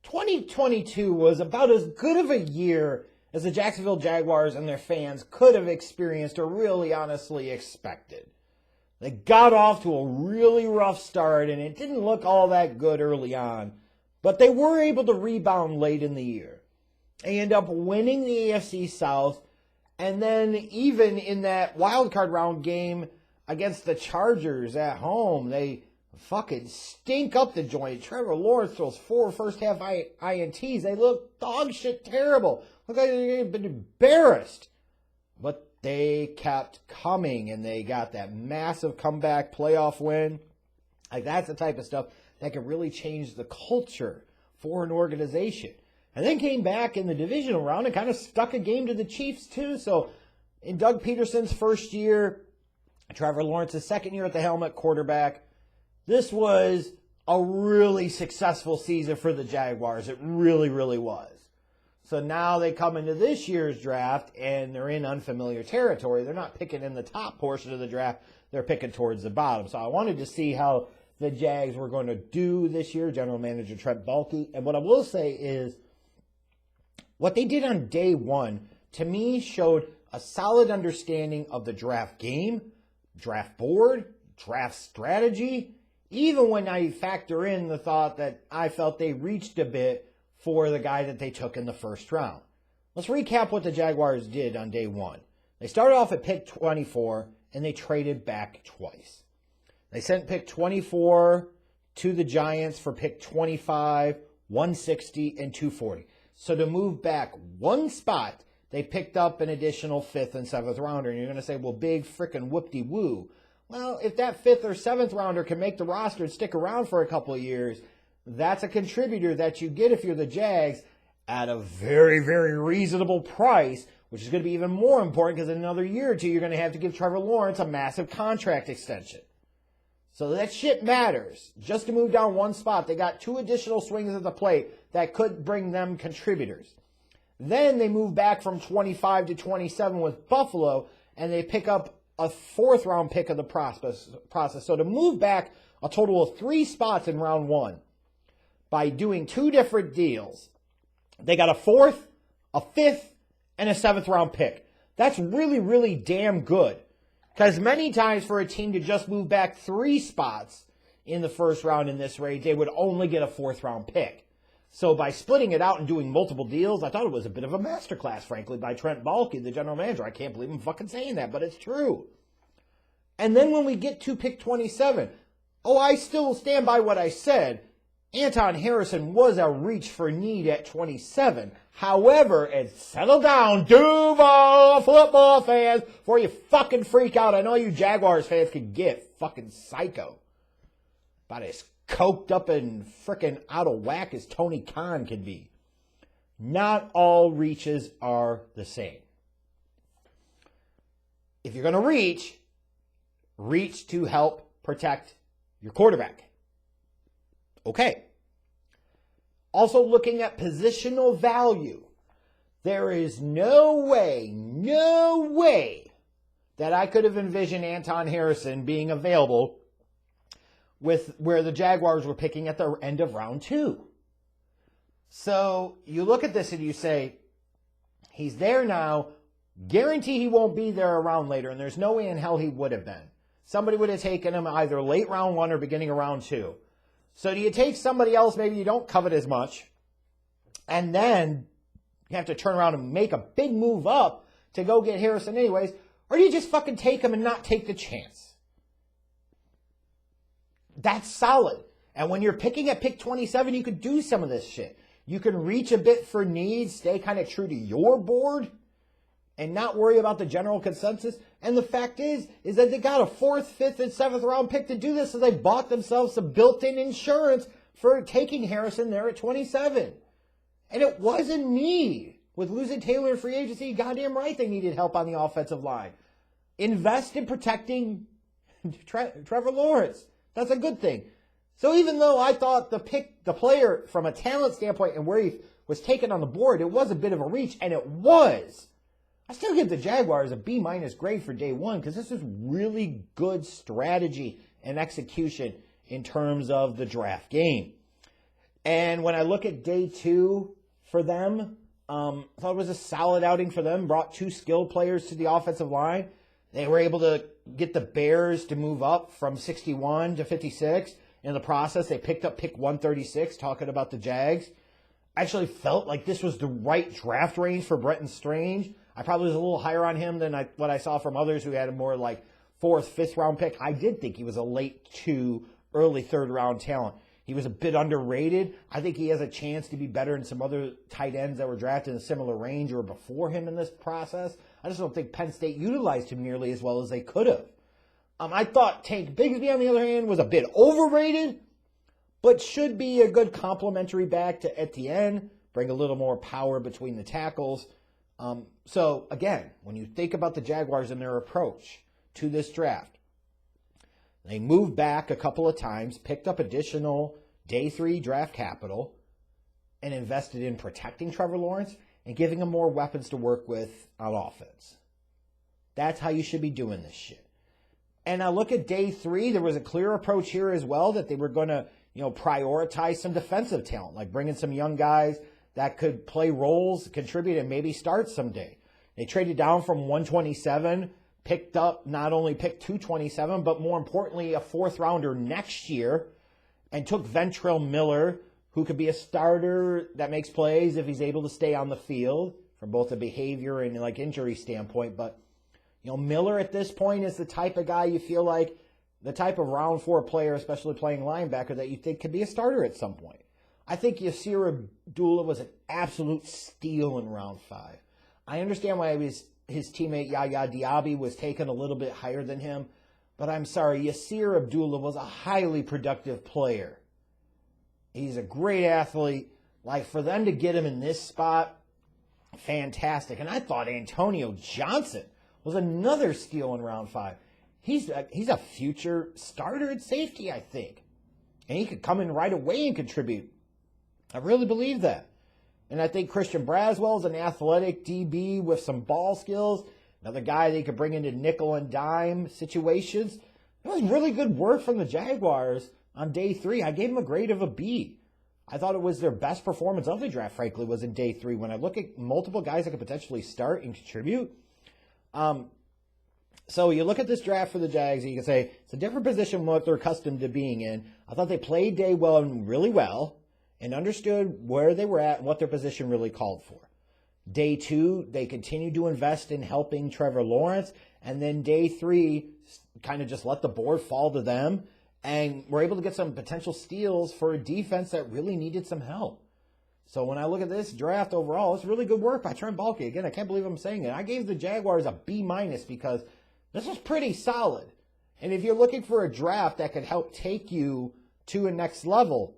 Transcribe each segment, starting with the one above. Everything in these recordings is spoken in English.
2022 was about as good of a year as the Jacksonville Jaguars and their fans could have experienced or really honestly expected. They got off to a really rough start, and it didn't look all that good early on, but they were able to rebound late in the year. They end up winning the AFC South, and then even in that wildcard round game against the Chargers at home, they fucking stink up the joint. Trevor Lawrence throws 4 first-half INTs. They look dog shit terrible. Look like they've been embarrassed. But they kept coming, and they got that massive comeback playoff win. Like, that's the type of stuff that can really change the culture for an organization. And then came back in the divisional round and kind of stuck a game to the Chiefs, too. So, in Doug Peterson's first year, Trevor Lawrence's second year at the helm at quarterback, this was a really successful season for the Jaguars. It really, really was. So now they come into this year's draft, and they're in unfamiliar territory. They're not picking in the top portion of the draft. They're picking towards the bottom. So I wanted to see how the Jags were going to do this year, General Manager Trent Baalke. And what I will say is what they did on day one, to me, showed a solid understanding of the draft game, draft board, draft strategy, even when I factor in the thought that I felt they reached a bit for the guy that they took in the first round. Let's recap what the Jaguars did on day one. They started off at pick 24, and they traded back twice. They sent pick 24 to the Giants for pick 25, 160, and 240. So to move back one spot, they picked up an additional 5th and 7th rounder. And you're going to say, well, big frickin' whoop-de-woo. Well, if that 5th or 7th rounder can make the roster and stick around for a couple of years, that's a contributor that you get if you're the Jags at a very, very reasonable price, which is going to be even more important because in another year or two, you're going to have to give Trevor Lawrence a massive contract extension. So that shit matters. Just to move down one spot, they got 2 additional swings at the plate that could bring them contributors. Then they move back from 25 to 27 with Buffalo, and they pick up a 4th round pick of the process. So to move back a total of 3 spots in round 1 by doing 2 different deals, they got a 4th, a 5th, and a 7th round pick. That's really, really damn good. Because many times for a team to just move back 3 spots in the first round in this range, they would only get a 4th round pick. So by splitting it out and doing multiple deals, I thought it was a bit of a masterclass, frankly, by Trent Baalke, the general manager. I can't believe I'm fucking saying that, but it's true. And then when we get to pick 27, I still stand by what I said. Anton Harrison was a reach for need at 27. However, and settle down, Duval football fans, before you fucking freak out. I know you Jaguars fans could get fucking psycho. About as coked up and frickin' out of whack as Tony Khan can be. Not all reaches are the same. If you're going to reach to help protect your quarterback. Okay. Also looking at positional value. There is no way that I could have envisioned Anton Harrison being available with where the Jaguars were picking at the end of round 2. So you look at this and you say, he's there now. Guarantee he won't be there around later, and there's no way in hell he would have been. Somebody would have taken him either late round 1 or beginning of round 2. So do you take somebody else maybe you don't covet as much, and then you have to turn around and make a big move up to go get Harrison anyways, or do you just fucking take him and not take the chance? That's solid. And when you're picking at pick 27, you could do some of this shit. You can reach a bit for needs, stay kind of true to your board, and not worry about the general consensus. And the fact is that they got a 4th, 5th, and 7th round pick to do this, so they bought themselves some built-in insurance for taking Harrison there at 27. And it was a need. With losing Taylor in free agency, goddamn right they needed help on the offensive line. Invest in protecting Trevor Lawrence. That's a good thing. So even though I thought the player from a talent standpoint and where he was taken on the board, it was a bit of a reach, and it was. I still give the Jaguars a B- grade for day one because this is really good strategy and execution in terms of the draft game. And when I look at day 2 for them, I thought it was a solid outing for them. Brought 2 skilled players to the offensive line. They were able to get the Bears to move up from 61 to 56. In the process, they picked up pick 136, talking about the Jags. I actually felt like this was the right draft range for Brenton Strange. I probably was a little higher on him than what I saw from others who had a more like 4th, 5th round pick. I did think he was a late 2, early 3rd round talent. He was a bit underrated. I think he has a chance to be better than some other tight ends that were drafted in a similar range or before him in this process. I just don't think Penn State utilized him nearly as well as they could have. I thought Tank Bigsby, on the other hand, was a bit overrated, but should be a good complementary back to Etienne, bring a little more power between the tackles. So, again, when you think about the Jaguars and their approach to this draft, they moved back a couple of times, picked up additional day 3 draft capital, and invested in protecting Trevor Lawrence and giving him more weapons to work with on offense. That's how you should be doing this shit. And I look at day 3, there was a clear approach here as well that they were going to, prioritize some defensive talent, like bringing some young guys that could play roles, contribute, and maybe start someday. They traded down from 127, picked up not only pick 227, but more importantly, a 4th rounder next year, and took Ventrell Miller, who could be a starter that makes plays if he's able to stay on the field from both a behavior and injury standpoint. But, Miller at this point is the type of guy you feel like the type of round 4 player, especially playing linebacker, that you think could be a starter at some point. I think Yasir Abdullah was an absolute steal in round 5. I understand why his teammate Yaya Diaby was taken a little bit higher than him, but I'm sorry, Yasir Abdullah was a highly productive player. He's a great athlete. Like, for them to get him in this spot, fantastic. And I thought Antonio Johnson was another steal in round 5. He's a future starter at safety, I think. And he could come in right away and contribute. I really believe that. And I think Christian Braswell is an athletic DB with some ball skills. Another guy they could bring into nickel and dime situations. It was really good work from the Jaguars on day 3. I gave them a grade of a B. I thought it was their best performance of the draft, frankly, was in day 3. When I look at multiple guys that could potentially start and contribute. So you look at this draft for the Jags, and you can say it's a different position from what they're accustomed to being in. I thought they played day 1 really well and understood where they were at and what their position really called for. Day 2, they continued to invest in helping Trevor Lawrence. And then day 3, kind of just let the board fall to them. And were able to get some potential steals for a defense that really needed some help. So when I look at this draft overall, it's really good work by Trent Baalke. Again, I can't believe I'm saying it. I gave the Jaguars a B- because this was pretty solid. And if you're looking for a draft that could help take you to a next level,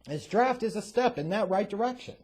this draft is a step in that right direction.